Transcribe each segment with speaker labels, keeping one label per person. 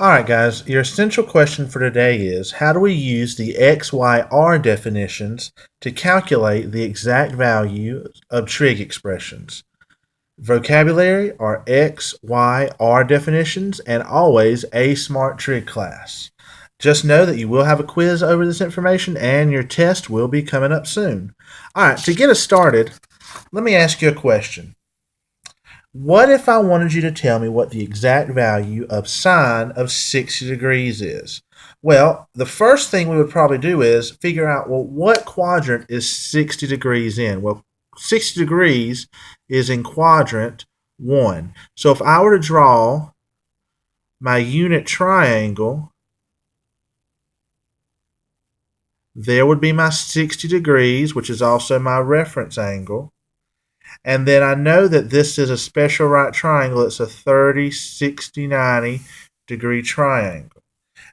Speaker 1: Alright guys, your essential question for today is how do we use the x, y, r definitions to calculate the exact value of trig expressions? Vocabulary are x, y, r definitions and always a smart trig class. Just know that you will have a quiz over this information and your test will be coming up soon. Alright, to get us started, let me ask you a question. What if I wanted you to tell me what the exact value of sine of 60 degrees is? Well, the first thing we would probably do is figure out, well, what quadrant is 60 degrees in? Well, 60 degrees is in quadrant 1. So if I were to draw my unit triangle, there would be my 60 degrees, which is also my reference angle. And then I know that this is a special right triangle. It's a 30, 60, 90 degree triangle.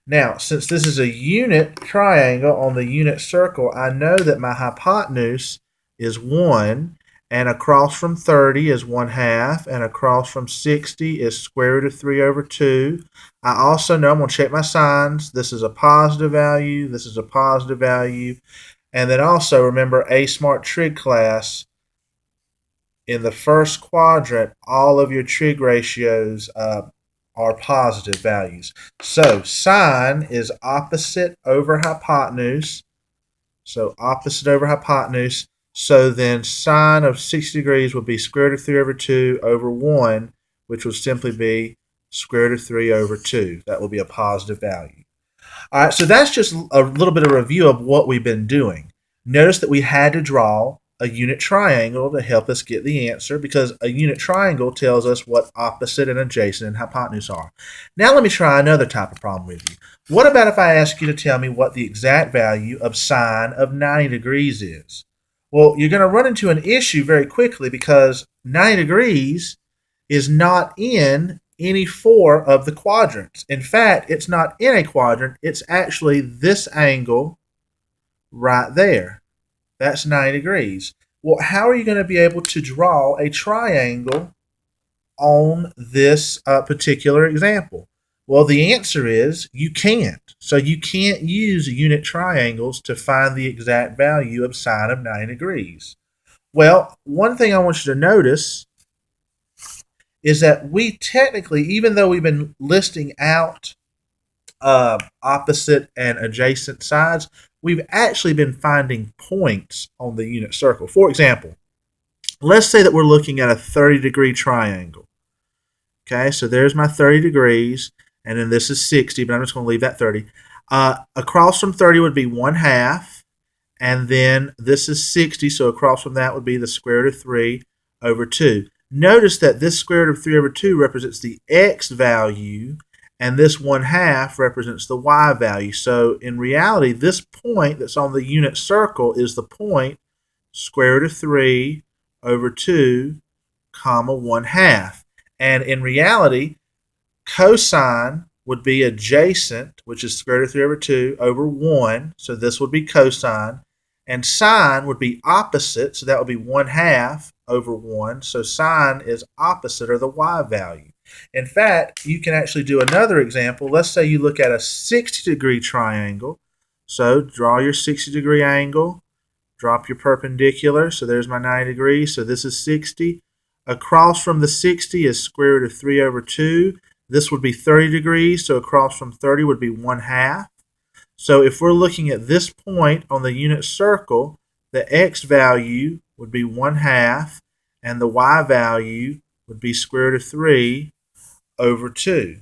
Speaker 1: Now, since this is a unit triangle on the unit circle, I know that my hypotenuse is 1, and across from 30 is 1/2, and across from 60 is square root of 3 over 2. I also know I'm going to check my signs. This is a positive value. This is a positive value. And then also remember a smart trig class. In the first quadrant, all of your trig ratios are positive values. So sine is opposite over hypotenuse. So opposite over hypotenuse. So then sine of 60 degrees would be square root of 3 over 2 over 1, which would simply be square root of 3 over 2. That will be a positive value. All right, so that's just a little bit of a review of what we've been doing. Notice that we had to draw a unit triangle to help us get the answer because a unit triangle tells us what opposite and adjacent and hypotenuse are. Now let me try another type of problem with you. What about if I ask you to tell me what the exact value of sine of 90 degrees is? Well, you're going to run into an issue very quickly because 90 degrees is not in any 4 of the quadrants. In fact, it's not in a quadrant. It's actually this angle right there. That's 90 degrees. Well, how are you going to be able to draw a triangle on this particular example? Well, the answer is you can't. So you can't use unit triangles to find the exact value of sine of 90 degrees. Well, one thing I want you to notice is that we technically, even though we've been listing out opposite and adjacent sides, we've actually been finding points on the unit circle. For example, let's say that we're looking at a 30-degree triangle. Okay, so there's my 30 degrees, and then this is 60, but I'm just going to leave that 30. Across from 30 would be 1/2, and then this is 60, so across from that would be the square root of 3 over 2. Notice that this square root of 3 over 2 represents the x value, and this 1/2 represents the y value. So in reality, this point that's on the unit circle is the point square root of 3 over 2, comma 1/2. And in reality, cosine would be adjacent, which is square root of 3 over 2, over 1. So this would be cosine. And sine would be opposite, so that would be 1/2 over 1. So sine is opposite, or the y value. In fact, you can actually do another example. Let's say you look at a 60-degree triangle. So draw your 60-degree angle, drop your perpendicular. So there's my 90 degrees. So this is 60. Across from the 60 is square root of 3 over 2. This would be 30 degrees. So across from 30 would be 1/2. So if we're looking at this point on the unit circle, the x value would be 1/2, and the y value would be square root of 3 over 2.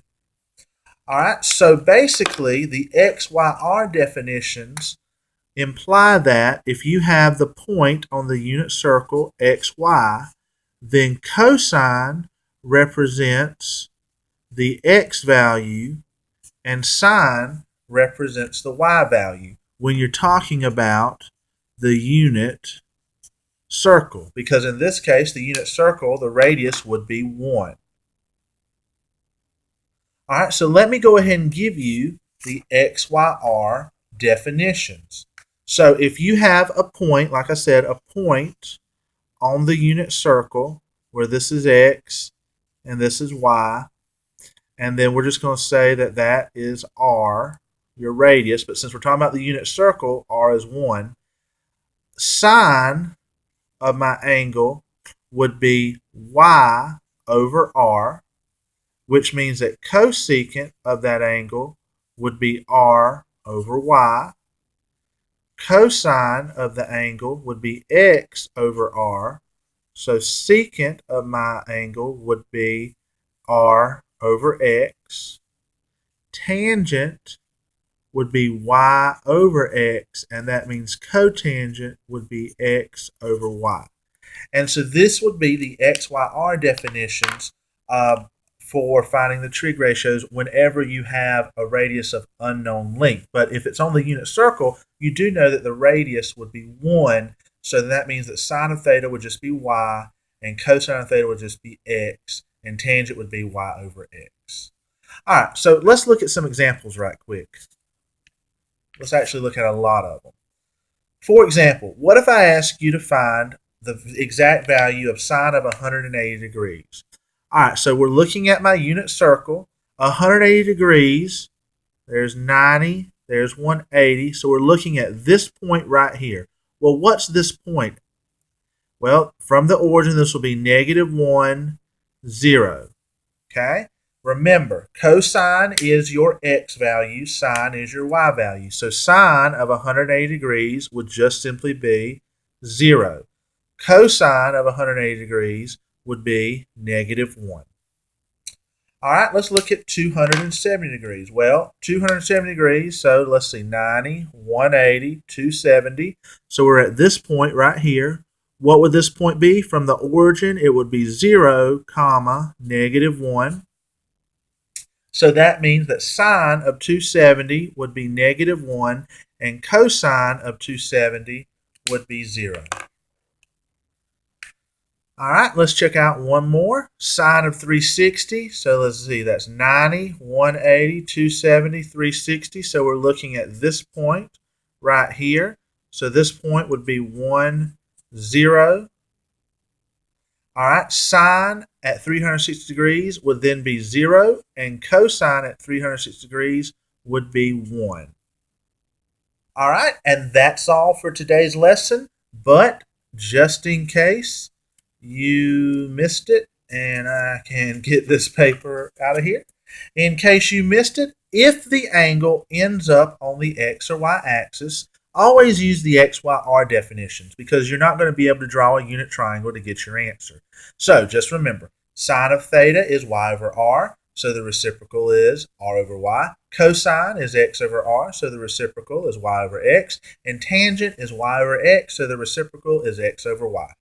Speaker 1: All right, so basically the x, y, r definitions imply that if you have the point on the unit circle x, y, then cosine represents the x value and sine represents the y value when you're talking about the unit circle, because in this case, the unit circle, the radius would be 1. All right, so let me go ahead and give you the x, y, r definitions. So if you have a point, like I said, a point on the unit circle where this is x and this is y, And then we're just going to say that that is r, your radius. But since we're talking about the unit circle, r is 1. Sine of my angle would be y over r, which means that cosecant of that angle would be r over y. Cosine of the angle would be x over r. So secant of my angle would be r over x. Tangent would be y over x, and that means cotangent would be x over y. And so this would be the x, y, r definitions for finding the trig ratios whenever you have a radius of unknown length. But if it's on the unit circle, you do know that the radius would be 1, so that means that sine of theta would just be y, and cosine of theta would just be x, and tangent would be y over x. All right, so let's look at some examples right quick. Let's actually look at a lot of them. For example, what if I ask you to find the exact value of sine of 180 degrees? All right, so we're looking at my unit circle. 180 degrees, there's 90, there's 180. So we're looking at this point right here. Well, what's this point? Well, from the origin, this will be -1, 0. Okay? Remember, cosine is your x value, sine is your y value. So sine of 180 degrees would just simply be 0. Cosine of 180 degrees would be -1. All right, let's look at 270 degrees. Well, 270 degrees, so let's see, 90, 180, 270. So we're at this point right here. What would this point be? From the origin, it would be 0, -1. So that means that sine of 270 would be -1, and cosine of 270 would be 0. All right, let's check out one more. Sine of 360. So let's see, that's 90, 180, 270, 360. So we're looking at this point right here. So this point would be 1, 0. All right, sine at 360 degrees would then be 0, and cosine at 360 degrees would be 1. All right, and that's all for today's lesson. But just in case you missed it, and I can get this paper out of here. In case you missed it, if the angle ends up on the x or y axis, always use the x, y, r definitions because you're not going to be able to draw a unit triangle to get your answer. So just remember, sine of theta is y over r, so the reciprocal is r over y. Cosine is x over r, so the reciprocal is y over x. And tangent is y over x, so the reciprocal is x over y.